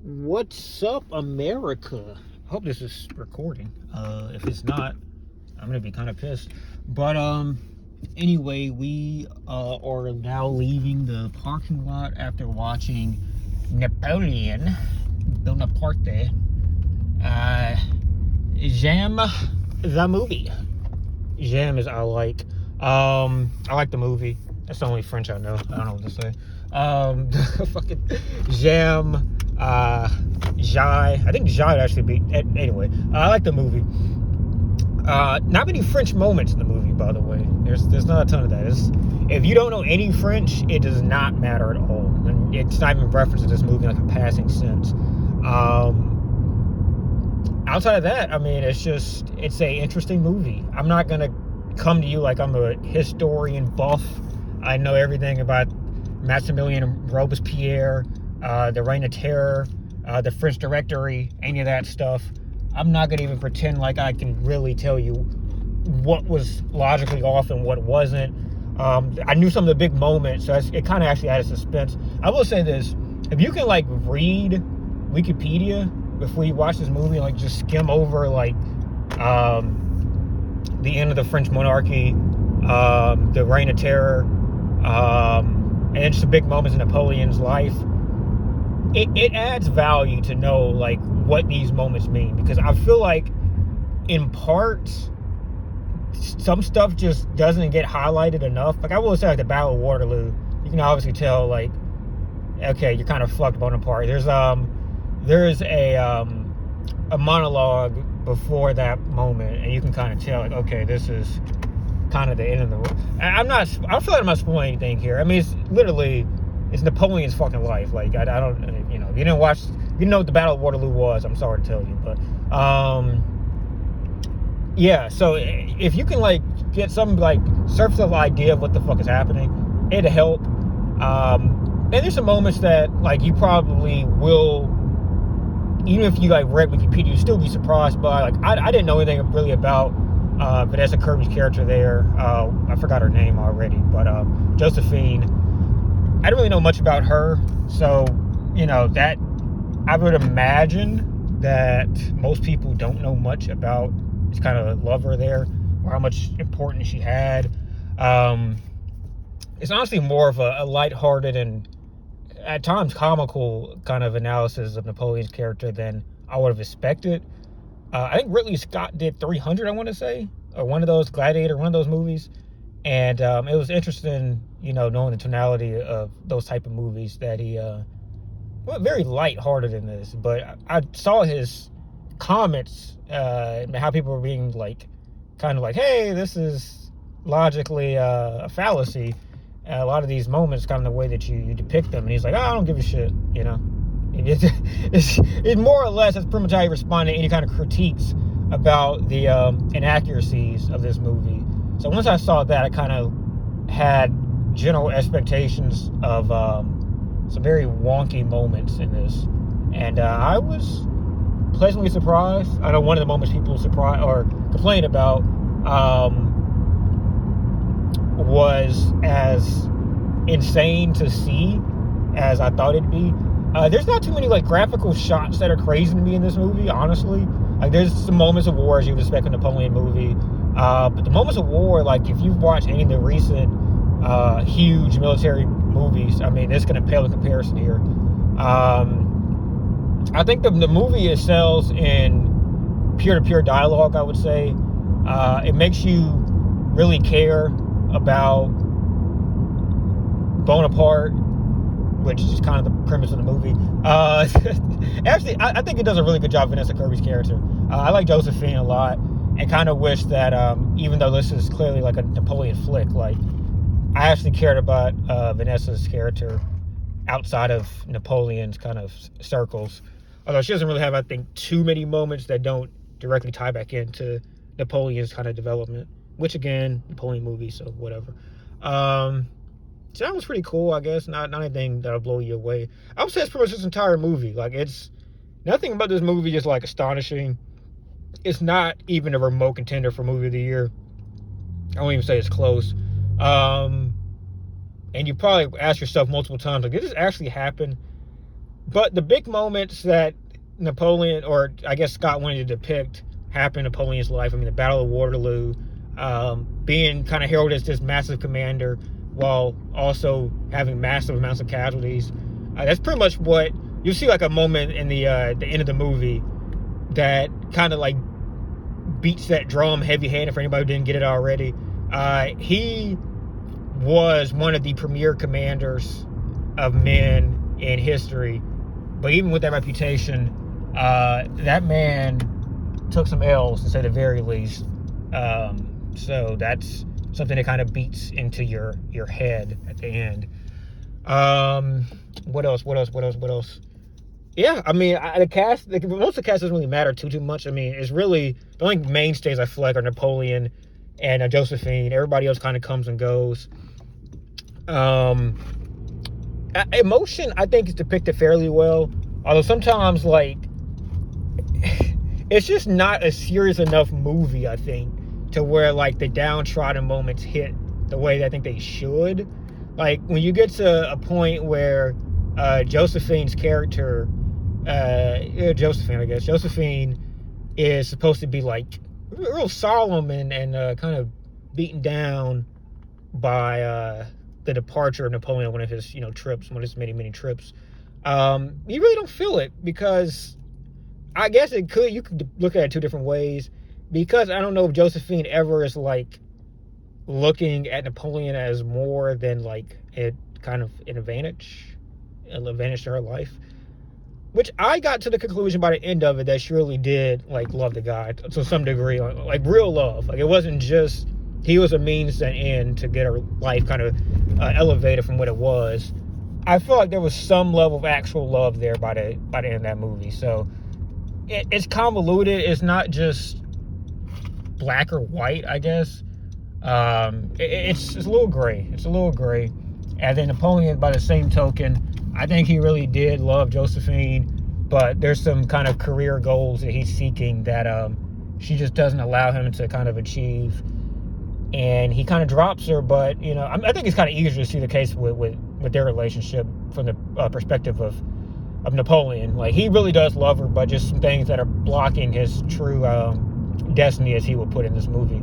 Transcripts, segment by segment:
What's up, America? I hope this is recording. If it's not, I'm gonna be kind of pissed. But anyway, we are now leaving the parking lot after watching Napoleon Bonaparte. J'aime the movie. J'aime is I like. I like the movie. That's the only French I know. I don't know what to say. Fucking J'aime. Jai. I think Jai would actually be. Anyway, I like the movie. Not many French moments in the movie, by the way. There's not a ton of that. If you don't know any French, it does not matter at all. And it's not even referenced in this movie like a passing sense. Outside of that, I mean, it's a interesting movie. I'm not gonna come to you like I'm a historian buff. I know everything about Maximilien Robespierre, the Reign of Terror, the French Directory, any of that stuff. I'm not gonna even pretend like I can really tell you what was logically off and what wasn't. I knew some of the big moments, so it kind of actually added suspense. I will say this: if you can like read Wikipedia before you watch this movie, like just skim over like the end of the French monarchy, the Reign of Terror, and just the big moments in Napoleon's life, it adds value to know like what these moments mean, because I feel like in parts some stuff just doesn't get highlighted enough. Like I will say, like the Battle of Waterloo, you can obviously tell like, okay, you're kind of fucked Bonaparte. There's a monologue before that moment, and you can kind of tell like, okay, this is kind of the end of the. I feel like I'm not spoiling anything here. I mean, it's Napoleon's fucking life. Like I don't, if you didn't watch, you know what the Battle of Waterloo was. I'm sorry to tell you, but yeah. So if you can like get some like surface level idea of what the fuck is happening, it'd help. And there's some moments that like you probably will, even if you like read Wikipedia, you'd still be surprised by. Like I didn't know anything really about Vanessa Kirby's character there. I forgot her name already, but Josephine. I didn't really know much about her, so that I would imagine that most people don't know much about this kind of lover there, or how much importance she had. It's honestly more of a lighthearted and at times comical kind of analysis of Napoleon's character than I would have expected. I think Ridley Scott did 300, I want to say, or one of those Gladiator, one of those movies. And it was interesting, knowing the tonality of those type of movies, that he very lighthearted in this. But I saw his comments and how people were being like, kind of like, hey, this is logically a fallacy. A lot of these moments, kind of the way that you depict them, and he's like, oh, I don't give a shit, It's more or less, that's pretty much how he responded to any kind of critiques about the inaccuracies of this movie. So once I saw that, I kind of had general expectations of some very wonky moments in this, and I was pleasantly surprised. I know one of the moments people surprised or complained about was as insane to see as I thought it'd be. There's not too many like graphical shots that are crazy to me in this movie, honestly. Like there's some moments of war as you would expect in a Napoleon movie, but the moments of war, like if you've watched any of the recent huge military movies, I mean, it's going to pale in comparison here. I think the movie excels in peer-to-peer dialogue, I would say. It makes you really care about Bonaparte, which is kind of the premise of the movie. Actually, I think it does a really good job, Vanessa Kirby's character. I like Josephine a lot, and kind of wish that even though this is clearly like a Napoleon flick, like I actually cared about Vanessa's character outside of Napoleon's kind of circles. Although she doesn't really have, I think, too many moments that don't directly tie back into Napoleon's kind of development. Which again, Napoleon movie, so whatever. So that was pretty cool, I guess. Not anything that'll blow you away. I would say it's pretty much this entire movie. Like it's nothing about this movie is like astonishing. It's not even a remote contender for movie of the year. I won't even say it's close. And you probably ask yourself multiple times, like, did this actually happen? But the big moments that Napoleon, or I guess Scott wanted to depict, happened in Napoleon's life. I mean, the Battle of Waterloo, being kind of heralded as this massive commander while also having massive amounts of casualties. That's pretty much what you see, like a moment in the end of the movie that kind of like beats that drum heavy-handed for anybody who didn't get it already. He was one of the premier commanders of men in history, but even with that reputation, that man took some L's, to say the very least. So that's something that kind of beats into your head at the end. What else? Yeah, I mean, the cast, most of the cast doesn't really matter too much. I mean, it's really, the only mainstays I feel like are Napoleon and Josephine. Everybody else kind of comes and goes. Emotion, I think, is depicted fairly well. Although sometimes, like, it's just not a serious enough movie, I think, to where, like, the downtrodden moments hit the way that I think they should. Like, when you get to a point where Josephine's character, Josephine is supposed to be, like, real solemn and kind of beaten down by the departure of Napoleon, one of his, trips, one of his many trips. You really don't feel it, because I guess you could look at it two different ways, because I don't know if Josephine ever is like looking at Napoleon as more than like an advantage to her life, which I got to the conclusion by the end of it that she really did like love the guy to some degree, like real love. Like, it wasn't just he was a means to an end to get her life kind of elevated from what it was. I feel like there was some level of actual love there by the end of that movie. So it's convoluted. It's not just black or white, I guess. It's a little gray. And then Napoleon, by the same token, I think he really did love Josephine, but there's some kind of career goals that he's seeking that she just doesn't allow him to kind of achieve. And he kind of drops her, but, I think it's kind of easier to see the case with their relationship from the perspective of Napoleon. Like, he really does love her, but just some things that are blocking his true destiny, as he would put in this movie.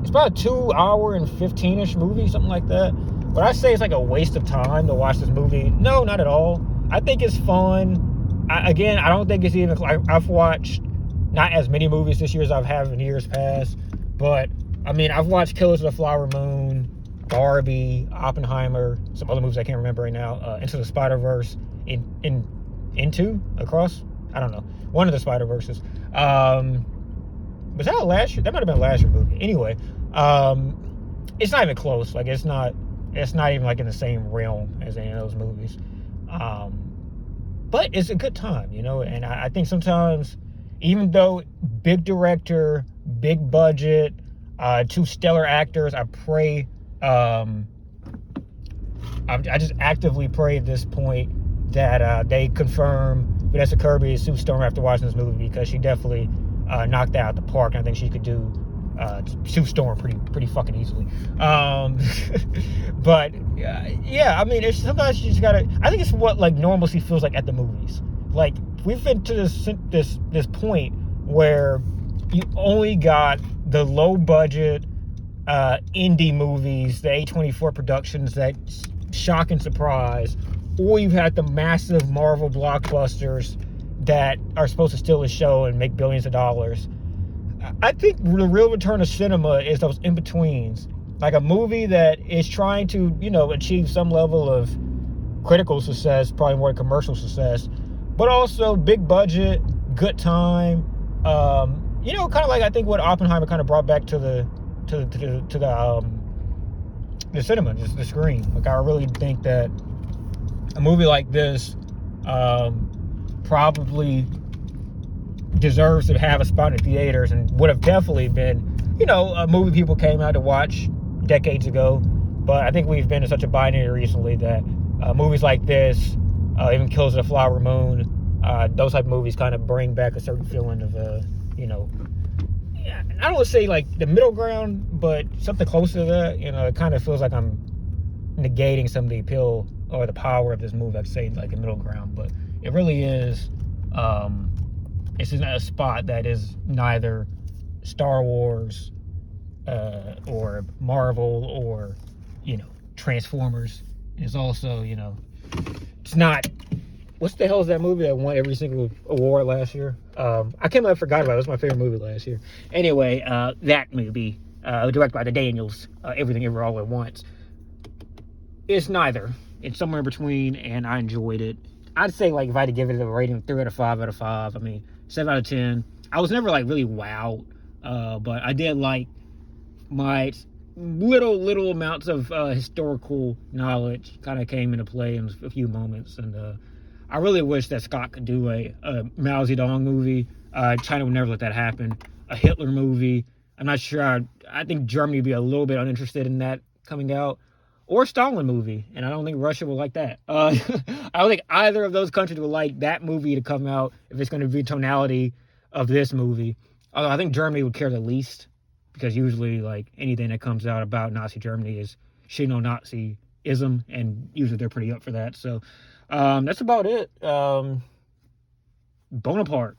It's about a 2 hour and 15-ish movie, something like that. But I say it's like a waste of time to watch this movie. No, not at all. I think it's fun. I don't think it's even, I've watched not as many movies this year as I've had in years past, but I mean, I've watched Killers of the Flower Moon, Barbie, Oppenheimer, some other movies I can't remember right now, Into the Spider-Verse, Across, I don't know, one of the Spider-Verses. Was that last year? That might have been a last year movie. Anyway, it's not even close. Like, it's not even like in the same realm as any of those movies. But it's a good time, and I think sometimes, even though big director, big budget, two stellar actors, I just actively pray at this point that they confirm Vanessa Kirby as Sue Storm after watching this movie, because she definitely knocked that out the park, and I think she could do Sue Storm pretty fucking easily. But yeah, I mean, sometimes you just gotta. I think it's what like normalcy feels like at the movies. Like, we've been to this point where you only got the low budget indie movies, the A24 productions that shock and surprise, or you've had the massive Marvel blockbusters that are supposed to steal the show and make billions of dollars. I think the real return of cinema is those in-betweens. Like a movie that is trying to, achieve some level of critical success, probably more commercial success, but also big budget, good time. Kind of like I think what Oppenheimer kind of brought back to the cinema, just the screen. Like, I really think that a movie like this probably deserves to have a spot in theaters, and would have definitely been, a movie people came out to watch decades ago. But I think we've been in such a binary recently that movies like this, even Killers of the Flower Moon, those type of movies kind of bring back a certain feeling of, I don't want to say like the middle ground, but something close to that. It kind of feels like I'm negating some of the appeal or the power of this movie. I'd say like a middle ground, but it really is. It's just a spot that is neither Star Wars or Marvel or Transformers. It's also it's not. What's the hell is that movie that won every single award last year? I can't believe I forgot about it. It was my favorite movie last year. Anyway, that movie, directed by the Daniels, Everything Ever All at Once. It's neither. It's somewhere in between, and I enjoyed it. I'd say, like, if I had to give it a rating of 3 out of 5 out of 5, I mean, 7 out of 10. I was never, like, really wowed, but I did like my little amounts of historical knowledge kind of came into play in a few moments, and I really wish that Scott could do a Mao Zedong movie. China would never let that happen. A Hitler movie. I'm not sure. I think Germany would be a little bit uninterested in that coming out. Or a Stalin movie, and I don't think Russia will like that. I don't think either of those countries would like that movie to come out if it's going to be tonality of this movie. Although I think Germany would care the least, because usually, like, anything that comes out about Nazi Germany is shitting on Nazism, and usually they're pretty up for that. So that's about it. Bonaparte.